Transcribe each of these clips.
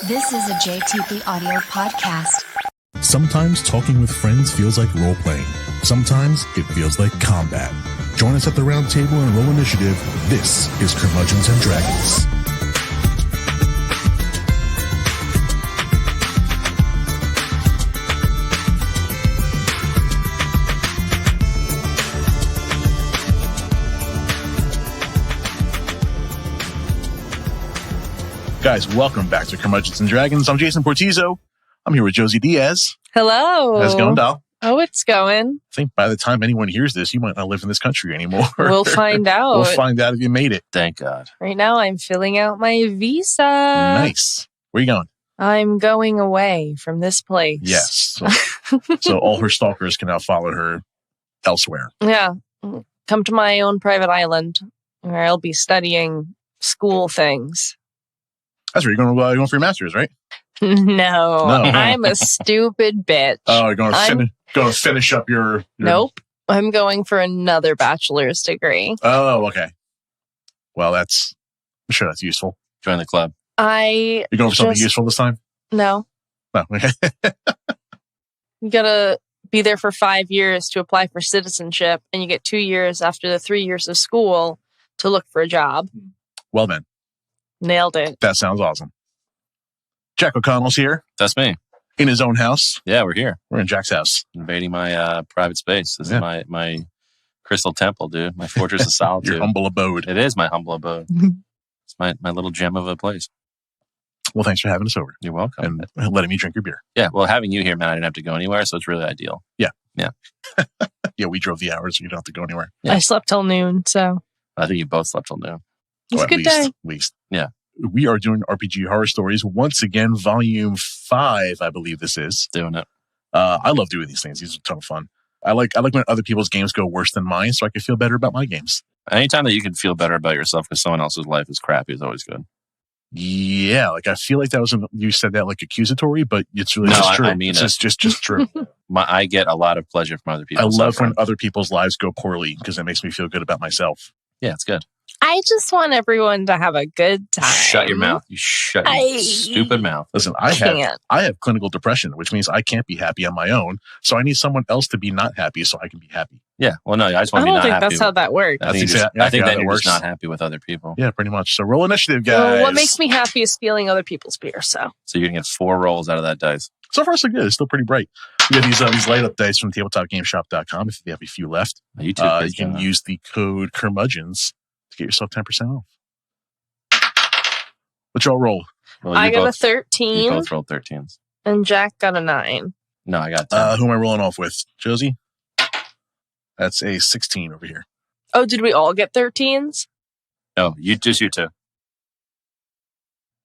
This is a JTP audio podcast. Sometimes talking with friends feels like role-playing. Sometimes it feels like combat. Join us at the round table and roll initiative. This is Curmudgeons and Dragons. Guys, welcome back to Curmudgeons and Dragons. I'm Jason Portizo. I'm here with Josey Diaz. Hello. How's it going, doll? Oh, it's going. I think by the time anyone hears this, you might not live in this country anymore. We'll find out. We'll find out if you made it. Thank God. Right now, I'm filling out my visa. Nice. Where are you going? I'm going away from this place. Yes. So all her stalkers can now follow her elsewhere. Yeah. Come to my own private island where I'll be studying school things. That's where you're going for your master's, right? No. I'm a stupid bitch. Oh, you're going to finish up your... Nope. I'm going for another bachelor's degree. Oh, okay. Well, I'm sure that's useful. Join the club. You're going for something useful this time? No. No, okay. You gotta be there for 5 years to apply for citizenship, and you get 2 years after the 3 years of school to look for a job. Well then. Nailed it. That sounds awesome. Jack O'Connell's here. That's me. In his own house. Yeah, we're here. We're in Jack's house. Invading my private space. This is my crystal temple, dude. My fortress of solitude. Your humble abode. It is my humble abode. It's my little gem of a place. Well, thanks for having us over. You're welcome. And letting me drink your beer. Yeah, well, having you here, man, I didn't have to go anywhere, so it's really ideal. Yeah. Yeah. Yeah, we drove the hours, so you don't have to go anywhere. Yeah. I slept till noon, so. I think you both slept till noon. It's a good day. At least. Yeah. We are doing RPG Horror Stories once again, volume 5, I believe this is. Doing it. I love doing these things. These are a ton of fun. I like when other people's games go worse than mine, so I can feel better about my games. Anytime that you can feel better about yourself because someone else's life is crappy is always good. Yeah, I feel like that was you said that like accusatory, but it's really just true. I mean it's just true. I get a lot of pleasure from other people. I love when other people's lives go poorly because it makes me feel good about myself. Yeah, it's good. I just want everyone to have a good time. Shut your mouth. You shut your stupid mouth. Listen, I have clinical depression, which means I can't be happy on my own. So I need someone else to be not happy so I can be happy. Yeah. Well, no, I just want to be not happy. I don't think that's how that works. I think that you're just not happy with other people. Yeah, pretty much. So roll initiative, guys. Well, what makes me happy is stealing other people's beer. So you're going to get 4 rolls out of that dice. So far, so good. It's still pretty bright. We have these light up dice from tabletopgameshop.com. If they have a few left, you can use the code curmudgeons to get yourself 10% off. What y'all roll? Well, I got a 13. You both rolled 13s. And Jack got a 9. No, I got 10. Who am I rolling off with? Josey? That's a 16 over here. Oh, did we all get 13s? No, you two.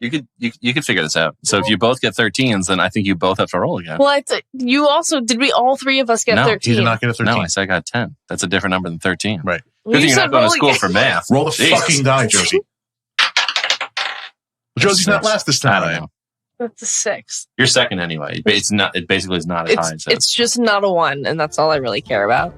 You could figure this out. So if you both get 13s, then I think you both have to roll again. Well, did we all 3 of us get 13? He did not get a 13. No, I said I got 10. That's a different number than 13. Right. Good thing you're not going to school for math. Roll the fucking die, Josey. Josey's not last this time. I don't know. That's a 6. You're second anyway. It's not. It basically is not a tie. So. It's just not a 1, and that's all I really care about.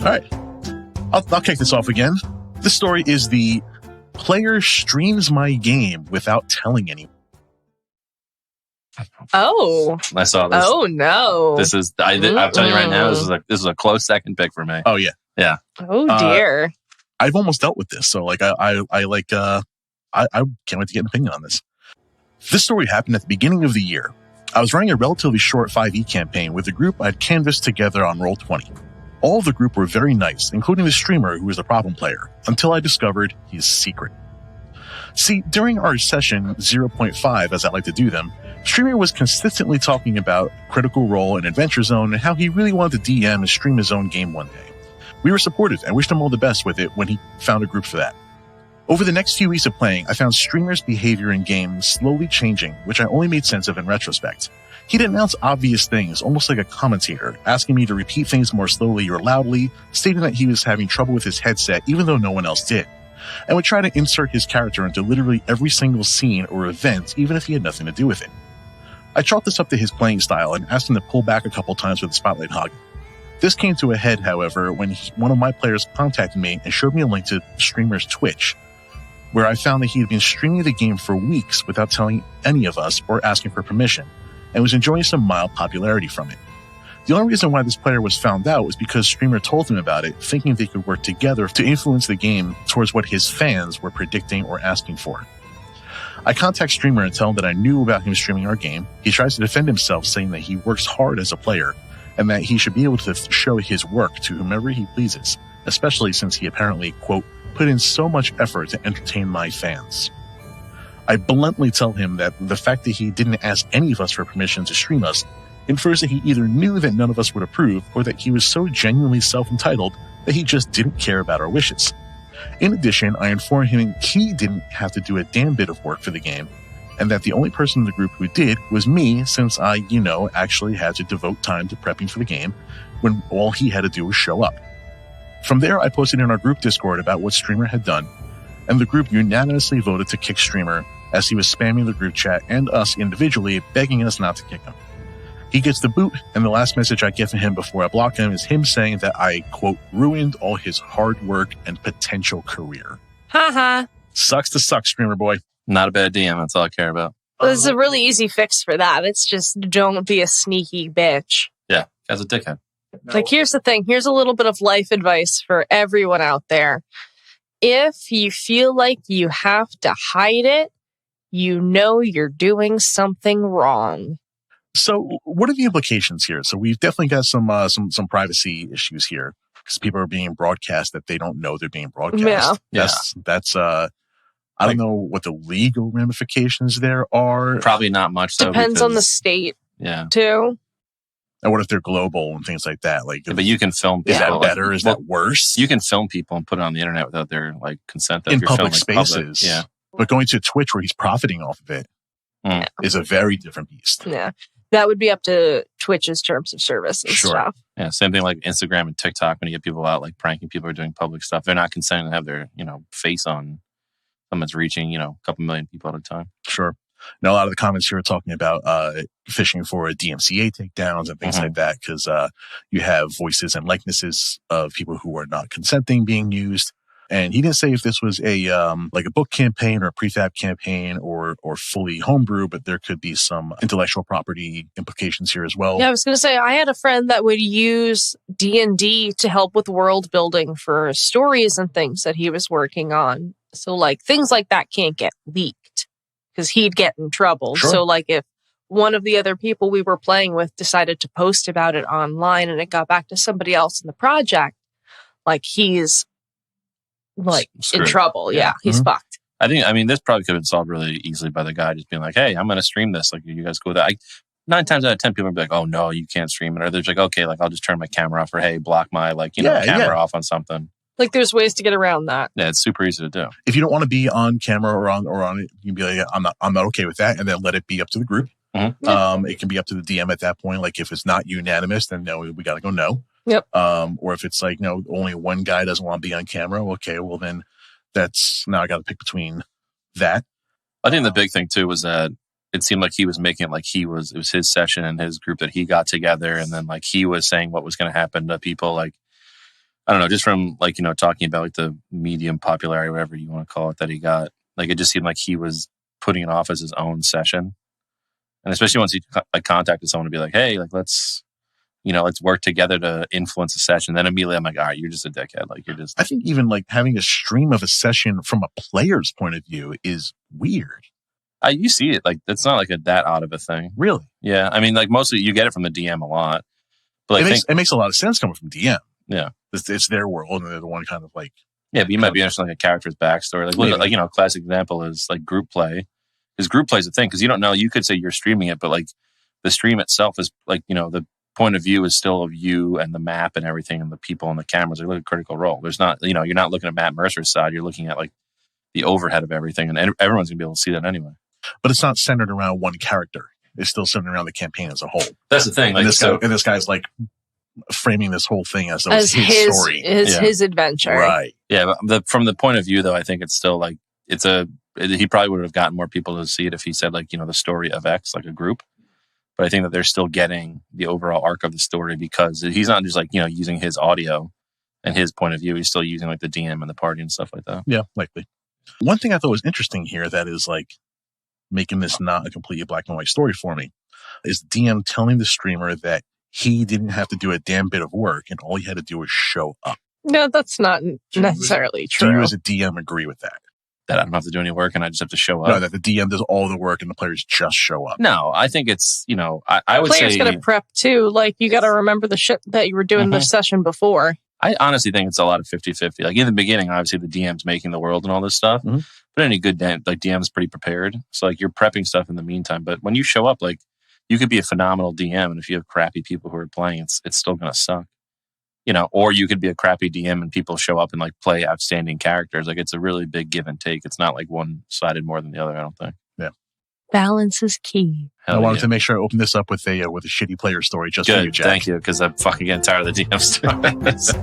All right. I'll kick this off again. This story is the player streams my game without telling anyone. Oh. I saw this. Oh, no. This is, I'm telling you right now, this is a close second pick for me. Oh, yeah. Yeah. Oh, dear. I've almost dealt with this. So, like, I can't wait to get an opinion on this. This story happened at the beginning of the year. I was running a relatively short 5e campaign with a group I'd canvassed together on Roll20. All of the group were very nice, including the streamer who was the problem player, until I discovered his secret. See, during our session 0.5, as I like to do them, Streamer was consistently talking about Critical Role and Adventure Zone and how he really wanted to DM and stream his own game one day. We were supportive and wished him all the best with it when he found a group for that. Over the next few weeks of playing, I found Streamer's behavior in games slowly changing, which I only made sense of in retrospect. He'd announce obvious things, almost like a commentator, asking me to repeat things more slowly or loudly, stating that he was having trouble with his headset even though no one else did, and would try to insert his character into literally every single scene or event even if he had nothing to do with it. I chalked this up to his playing style and asked him to pull back a couple times with the spotlight hog. This came to a head, however, when one of my players contacted me and showed me a link to the streamer's Twitch, where I found that he had been streaming the game for weeks without telling any of us or asking for permission, and was enjoying some mild popularity from it. The only reason why this player was found out was because streamer told him about it, thinking they could work together to influence the game towards what his fans were predicting or asking for. I contact streamer and tell him that I knew about him streaming our game. He tries to defend himself, saying that he works hard as a player and that he should be able to show his work to whomever he pleases, especially since he apparently, quote, put in so much effort to entertain my fans. I bluntly tell him that the fact that he didn't ask any of us for permission to stream us infers that he either knew that none of us would approve or that he was so genuinely self-entitled that he just didn't care about our wishes. In addition, I informed him he didn't have to do a damn bit of work for the game, and that the only person in the group who did was me, since I, actually had to devote time to prepping for the game when all he had to do was show up. From there, I posted in our group Discord about what streamer had done, and the group unanimously voted to kick streamer as he was spamming the group chat and us individually, begging us not to kick him. He gets the boot, and the last message I get from him before I block him is him saying that I, quote, ruined all his hard work and potential career. Haha. Sucks to suck, streamer boy. Not a bad DM. That's all I care about. There's a really easy fix for that. It's just don't be a sneaky bitch. Yeah, guy's a dickhead. Like, here's the thing. Here's a little bit of life advice for everyone out there. If you feel like you have to hide it, you're doing something wrong. So what are the implications here? So we've definitely got some privacy issues here because people are being broadcast that they don't know they're being broadcast. Yeah. That's I don't know what the legal ramifications there are. Probably not much. Depends on the state. Yeah. Too. And what if they're global and things like that? Like, but you can film people. Is that better? Is that worse? You can film people and put it on the internet without their consent. In public spaces. Yeah. But going to Twitch where he's profiting off of it is a very different beast. Yeah. That would be up to Twitch's terms of service and stuff. Yeah. Same thing like Instagram and TikTok when you get people out like pranking people or doing public stuff. They're not consenting to have their, face on someone's reaching, a couple million people at a time. Sure. Now, a lot of the comments here are talking about fishing for DMCA takedowns and things like that because you have voices and likenesses of people who are not consenting being used. And he didn't say if this was a book campaign or a prefab campaign or fully homebrew, but there could be some intellectual property implications here as well. Yeah, I was going to say I had a friend that would use D&D to help with world building for stories and things that he was working on. So like things like that can't get leaked because he'd get in trouble. Sure. So like if one of the other people we were playing with decided to post about it online and it got back to somebody else in the project, like he's like Screwed. in trouble. Yeah, he's fucked. This probably could have been solved really easily by the guy just being like, hey, I'm going to stream this. Like, you guys go with that. 9 times out of 10, people will be like, oh, no, you can't stream it. Or they're like, okay, like, I'll just turn my camera off or, hey, block my, camera off on something. Like, there's ways to get around that. Yeah, it's super easy to do. If you don't want to be on camera or on it, you can be like, I'm not okay with that. And then let it be up to the group. Mm-hmm. It can be up to the DM at that point. Like, if it's not unanimous, then no, we got to go no. Yep. Or if it's like, no, only one guy doesn't want to be on camera. Okay, well, then now I got to pick between that. I think the big thing too was that it seemed like he was making it like it was his session and his group that he got together. And then like he was saying what was going to happen to people. Like, I don't know, just from like, talking about like the medium popularity, whatever you want to call it, that he got, like, it just seemed like he was putting it off as his own session. And especially once he like contacted someone to be like, hey, like, let's work together to influence a session. Then immediately I'm like, all right, you're just a dickhead. Like, you're just. I think even like having a stream of a session from a player's point of view is weird. You see it. Like, it's not like that odd of a thing. Really? Yeah. I mean, like, mostly you get it from the DM a lot. But it makes a lot of sense coming from DM. Yeah. It's their world and they're the one kind of like. Yeah, but you might be interested in like a character's backstory. Like, look, like, classic example is like group play. Because group play is a thing. Because you don't know, you could say you're streaming it, but like the stream itself is like, the point of view is still of you and the map and everything and the people and the cameras. They look at critical role. There's not, you're not looking at Matt Mercer's side. You're looking at like the overhead of everything, and everyone's gonna be able to see that anyway. But it's not centered around one character. It's still centered around the campaign as a whole. That's the thing. Like, and this guy's like framing this whole thing as his story, his adventure, right? Yeah, but from the point of view, though, I think it's still like he probably would have gotten more people to see it if he said like the story of X, like a group. But I think that they're still getting the overall arc of the story because he's not just like, using his audio and his point of view. He's still using like the DM and the party and stuff like that. Yeah, likely. One thing I thought was interesting here that is like making this not a completely black and white story for me is DM telling the streamer that he didn't have to do a damn bit of work and all he had to do was show up. No, that's not necessarily true. Do you as a DM agree with that? That I don't have to do any work and I just have to show up? No, that the DM does all the work and the players just show up. No, I think it's, I would players say... got to prep too. Like, you got to remember the shit that you were doing the session before. I honestly think it's a lot of 50-50. Like, in the beginning, obviously, the DM's making the world and all this stuff. Mm-hmm. But any good DM's pretty prepared. So, like, you're prepping stuff in the meantime. But when you show up, like, you could be a phenomenal DM, and if you have crappy people who are playing, it's still going to suck. Or you could be a crappy DM and people show up and, like, play outstanding characters. Like, it's a really big give and take. It's not, like, one-sided more than the other, I don't think. Yeah. Balance is key. I wanted to make sure I open this up with a shitty player story just for you, Jack. Thank you, because I'm fucking getting tired of the DM stories.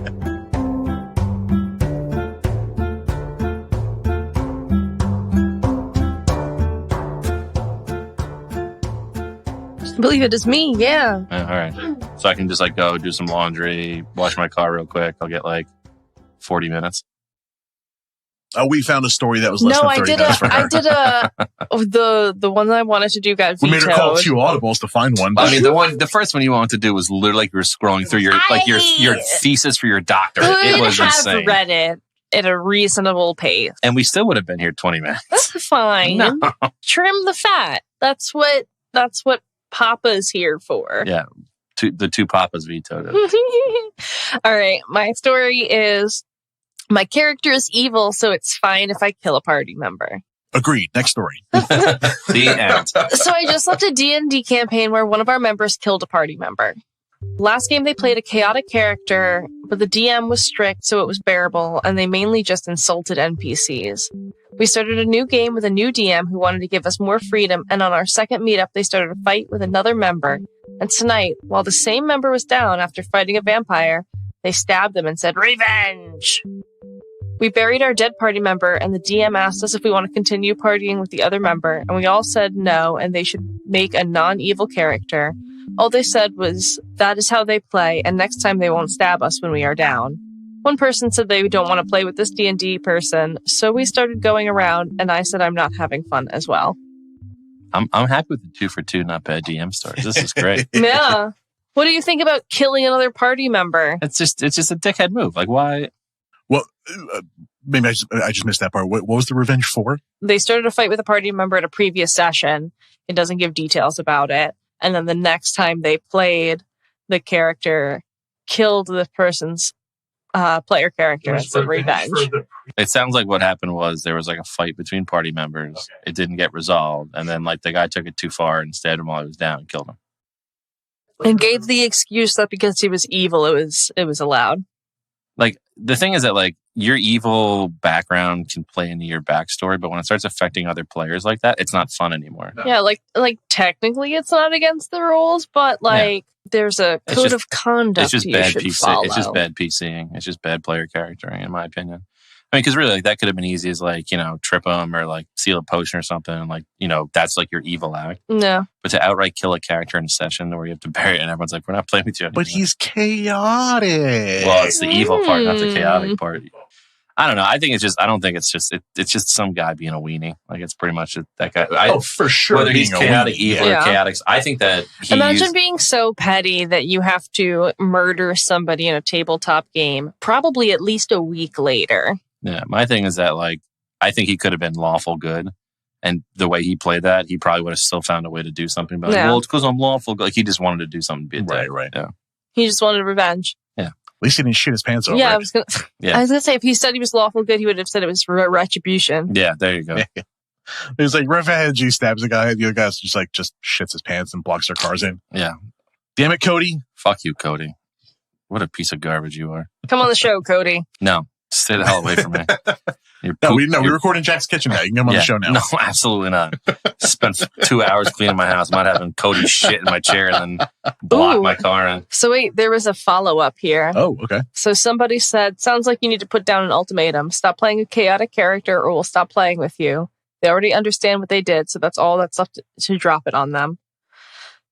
I believe it is me, yeah. All right. So I can just like go do some laundry, wash my car real quick. I'll get like 40 minutes. We found a story that was less than 30 minutes for her. I did the one that I wanted to do got vetoed. We made her call 2 audibles to find one. I mean, the first one you wanted to do was literally like you were scrolling through your thesis for your doctorate. It was insane. I've read it at a reasonable pace. And we still would have been here 20 minutes. That's fine. No. Trim the fat. That's what Papa's here for. Yeah. The 2 Papas vetoed it. All right. My story is my character is evil, so it's fine if I kill a party member. Agreed. Next story. The end. So I just left a D&D campaign where one of our members killed a party member. Last game they played a chaotic character, but the DM was strict, so it was bearable, and they mainly just insulted NPCs. We started a new game with a new DM who wanted to give us more freedom, and on our second meetup, they started a fight with another member. And tonight, while the same member was down after fighting a vampire, they stabbed them and said, "Revenge!" We buried our dead party member, and the DM asked us if we want to continue partying with the other member, and we all said no, and they should make a non-evil character. All they said was, that is how they play, and next time they won't stab us when we are down. One person said they don't want to play with this D&D person, so we started going around, and I said I'm not having fun as well. I'm happy with the 2 for 2 not bad DM stories. This is great. Yeah. What do you think about killing another party member? It's just a dickhead move. Like, why? Well, maybe I just missed that part. What was the revenge for? They started a fight with a party member at a previous session. It doesn't give details about it. And then the next time they played, the character killed the person's player character. It's a revenge. It sounds like what happened was there was like a fight between party members. Okay. It didn't get resolved. And then like the guy took it too far and stabbed him while he was down and killed him. And gave the excuse that because he was evil, it was allowed. Like, the thing is that, like, your evil background can play into your backstory, but when it starts affecting other players like that, it's not fun anymore. No. Yeah, like technically it's not against the rules, but, like, there's a code of conduct it's just you bad should PC. follow. It's just bad PCing. It's just bad player charactering, in my opinion. I mean, because really, like, that could have been easy as, like, trip them or, like, seal a potion or something. And, like, that's, like, your evil act. No. But to outright kill a character in a session where you have to bury it and everyone's like, we're not playing with you anymore. But he's chaotic. Well, it's the evil part, not the chaotic part. I don't know. I think it's just, I don't think it's just, it's just some guy being a weenie. Like, it's pretty much that guy. For sure. Whether he's chaotic, evil, or chaotic. I think that Imagine being so petty that you have to murder somebody in a tabletop game, probably at least a week later. Yeah, my thing is that, like, I think he could have been lawful good. And the way he played that, he probably would have still found a way to do something. But, like, well, it's because I'm lawful good. Like, he just wanted to do something to be a dick. Right. Yeah. He just wanted revenge. Yeah. At least he didn't shit his pants over. Yeah, it. I was gonna say, if he said he was lawful good, he would have said it was retribution. Yeah, there you go. He was like, revenge. He stabs the guy. The other guy's just shits his pants and blocks their cars in. Yeah. Damn it, Cody. Fuck you, Cody. What a piece of garbage you are. Come on the show, Cody. No. Stay the hell away from me. We're recording Jack's Kitchen now. You can come on the show now. No, absolutely not. Spent 2 hours cleaning my house. I'm not having Cody shit in my chair and then block my car in. So wait, there was a follow-up here. Oh, okay. So somebody said, sounds like you need to put down an ultimatum. Stop playing a chaotic character or we'll stop playing with you. They already understand what they did, so that's all that's left to drop it on them.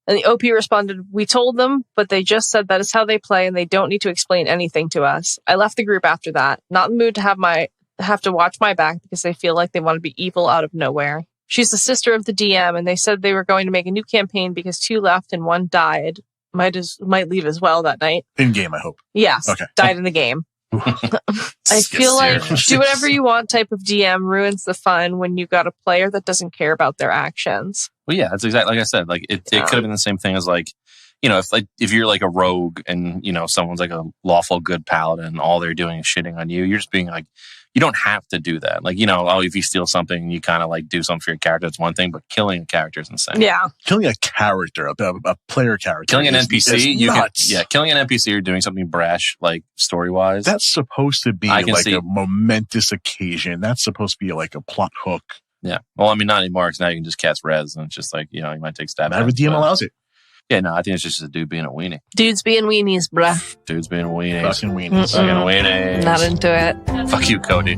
And the OP responded, "We told them, but they just said that is how they play and they don't need to explain anything to us." I left the group after that, not in the mood to have to watch my back because they feel like they want to be evil out of nowhere. She's the sister of the DM, and they said they were going to make a new campaign because 2 left and 1 died. Might leave as well that night. In game, I hope. Yes. Okay. Died in the game. I feel like do whatever you want type of DM ruins the fun when you got a player that doesn't care about their actions. Well, yeah, that's exactly like I said. Like it could have been the same thing as like, if you're like a rogue and someone's like a lawful good paladin, all they're doing is shitting on you. You're just being like, you don't have to do that. Like if you steal something, you kind of like do something for your character. That's one thing, but killing a character is insane. Yeah, killing a character, a player character, killing an NPC, killing an NPC or doing something brash, like story wise. That's supposed to be like a momentous occasion. That's supposed to be like a plot hook. Yeah. Well, I mean, not anymore because now you can just cast res and it's just like, you might take stab. Not every DM allows it. Yeah, no, I think it's just a dude being a weenie. Dudes being weenies, bruh. Dudes being weenies. Fucking weenies. Fucking weenies. Not into it. Fuck you, Cody.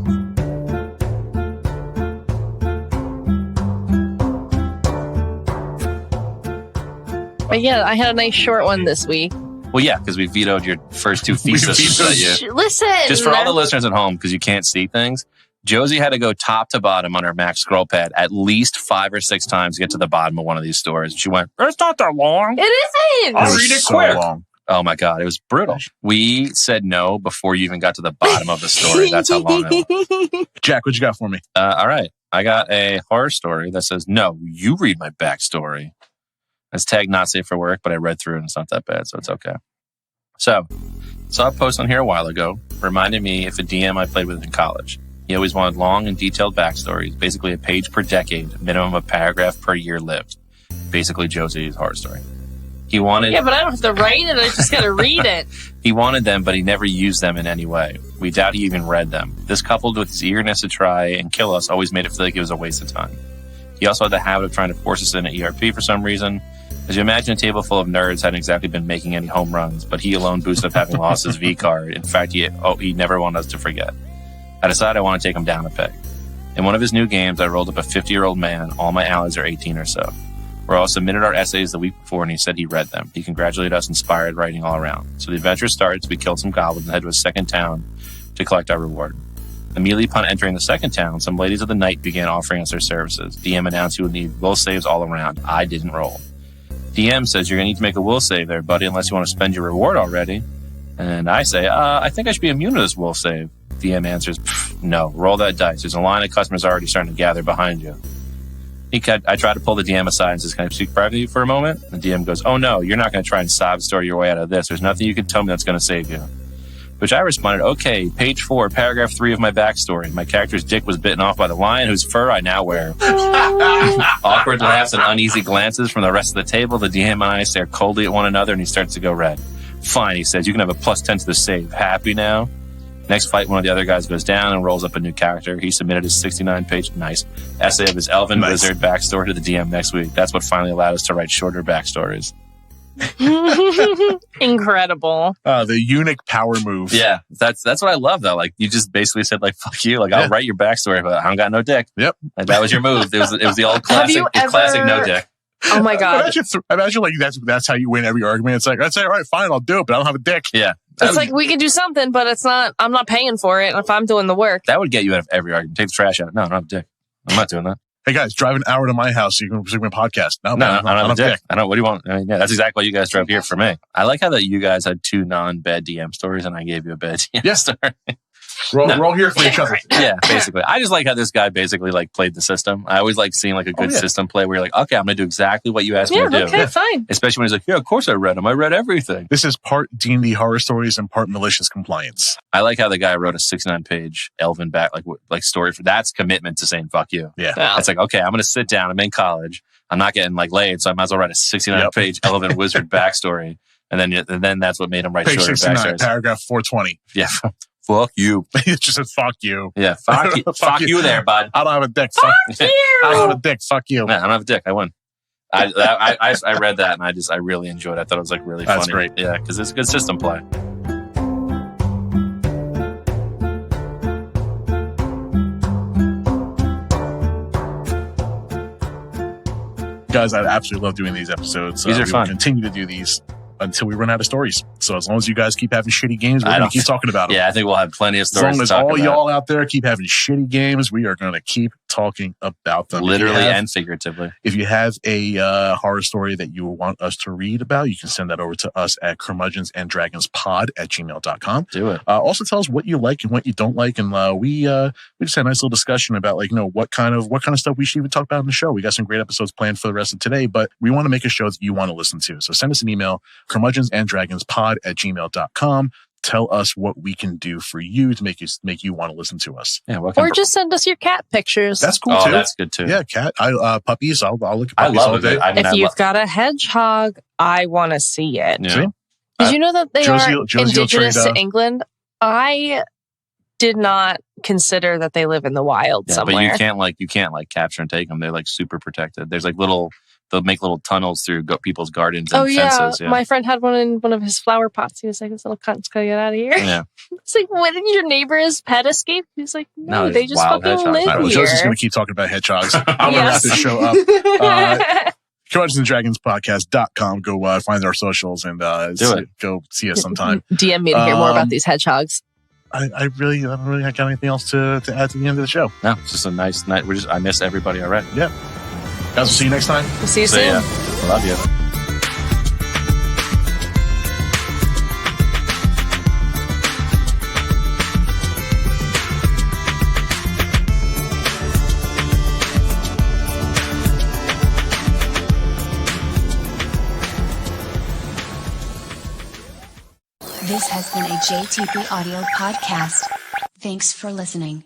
But yeah, I had a nice short one this week. Well, yeah, because we vetoed your first 2 theses that you... Listen! Just for all the listeners at home, because you can't see things, Josey had to go top to bottom on her Mac scroll pad at least 5 or 6 times to get to the bottom of one of these stories. She went, "It's not that long. It isn't. I'll read it quick." Long. Oh my God, it was brutal. We said no before you even got to the bottom of the story. That's how long it was. Jack, what you got for me? All right. I got a horror story that says, "No, you read my backstory." It's tagged not safe for work, but I read through it and it's not that bad, so it's okay. So, saw a post on here a while ago, reminded me if a DM I played with in college. He always wanted long and detailed backstories, basically a page per decade, minimum a paragraph per year lived. Basically Josey's horror story. He wanted... Yeah, but I don't have to write it, I just gotta read it. He wanted them, but he never used them in any way. We doubt he even read them. This coupled with his eagerness to try and kill us always made it feel like it was a waste of time. He also had the habit of trying to force us in an ERP for some reason. As you imagine, a table full of nerds hadn't exactly been making any home runs, but he alone boosted up having lost his V card. In fact, he never wanted us to forget. I decided I want to take him down a peg. In one of his new games, I rolled up a 50-year-old man. All my allies are 18 or so. We all submitted our essays the week before, and he said he read them. He congratulated us, inspired writing all around. So the adventure starts. We killed some goblins and head to a second town to collect our reward. Immediately upon entering the second town, some ladies of the night began offering us their services. DM announced he would need will saves all around. I didn't roll. DM says, "You're going to need to make a will save there, buddy, unless you want to spend your reward already." And I say, I think I should be immune to this will save. DM answers, "No, roll that dice. There's a line of customers already starting to gather behind you." I try to pull the DM aside and says, "Can I speak privately for a moment?" The DM goes, "Oh no, you're not going to try and sob story your way out of this. There's nothing you can tell me that's going to save you." Which I responded, "Okay, page 4, paragraph 3 of my backstory. My character's dick was bitten off by the lion whose fur I now wear." Awkward laughs and uneasy glances from the rest of the table. The DM and I stare coldly at one another and he starts to go red. "Fine," he says, "you can have a +10 to the save. Happy now?" Next fight, one of the other guys goes down and rolls up a new character. He submitted his 69-page essay of his elven wizard backstory to the DM next week. That's what finally allowed us to write shorter backstories. Incredible. The eunuch power move. Yeah, that's what I love though. Like you just basically said like fuck you. Like I'll write your backstory, but I don't got no dick. Yep. Like, that was your move. It was the old classic, classic no dick. Oh my God. Imagine like that's how you win every argument. It's like I'd say, all right, fine, I'll do it, but I don't have a dick. Yeah. It's like we can do something, but it's not. I'm not paying for it if I'm doing the work. That would get you out of every argument. Take the trash out. No, I don't have a dick. I'm not doing that. Hey guys, drive an hour to my house so you can a podcast. No, I don't have a dick. I don't. What do you want? I mean, yeah, that's exactly what you guys drove here for me. I like how that you guys had 2 non-bad DM stories and I gave you a bad DM story. We're all here for each other. Yeah, basically. I just like how this guy basically like played the system. I always like seeing like a good system play where you're like, okay, I'm going to do exactly what you asked me to do. Okay, fine. Especially when he's like, yeah, of course I read them. I read everything. This is part D&D horror stories and part malicious compliance. I like how the guy wrote a 69-page elven back like story for that's commitment to saying fuck you. Yeah. It's like, okay, I'm going to sit down. I'm in college. I'm not getting like laid, so I might as well write a 69-page elven wizard backstory. And then that's what made him write Page shorter 69, backstories. paragraph 420. Yeah. Fuck you. It just said, fuck you. Yeah, fuck you. Fuck you there, bud. I don't have a dick. Fuck you. I don't have a dick. Fuck you. Nah, I don't have a dick. I win. I read that and I really enjoyed it. I thought it was like really funny. That's great. Yeah, because it's a good system play. Guys, I absolutely love doing these episodes. These are we fun. will continue to do these until we run out of stories. So as long as you guys keep having shitty games, we're going to keep talking about them. Yeah, I think we'll have plenty of As stories long as to talk all about. y'all out there keep having shitty games, we are going to keep talking about them. Literally and figuratively. If you have a horror story that you want us to read about, you can send that over to us at curmudgeonsanddragonspod@gmail.com. Do it. Also tell us what you like and what you don't like. And we just had a nice little discussion about what kind of stuff we should even talk about in the show. We got some great episodes planned for the rest of today, but we want to make a show that you want to listen to. So send us an email, curmudgeonsanddragonspod@gmail.com. Tell us what we can do for you to make you want to listen to us. Yeah, or just send us your cat pictures. That's cool oh, too. that's good too. Yeah, cat. Puppies. I'll look at I puppies love all it. day. I mean, if you've got a hedgehog, I want to see it. Yeah. See? Did you know that they Josey are will indigenous trade, to England? I did not consider that they live in the wild somewhere. But you can't capture and take them. They're like super protected. There's they'll make little tunnels through people's gardens and fences. Yeah. My friend had one in one of his flower pots. He was like, "This little cunt's gonna get out of here." Yeah. It's like, "What, did your neighbor's pet escape?" He's like, "No, No, they just wild fucking hedgehogs. live All right, well, here." Josie's going to keep talking about hedgehogs. I'm going to wrap Yes. this show up. curmudgeonsanddragonspodcast.com. Go find our socials and go see us sometime. DM me to hear more about these hedgehogs. I don't really got anything else to add to the end of the show. No, it's just a nice night. I miss everybody already. Yeah. Guys, we'll see you next time. We'll see you See soon. ya. Love you. This has been a JTP Audio podcast. Thanks for listening.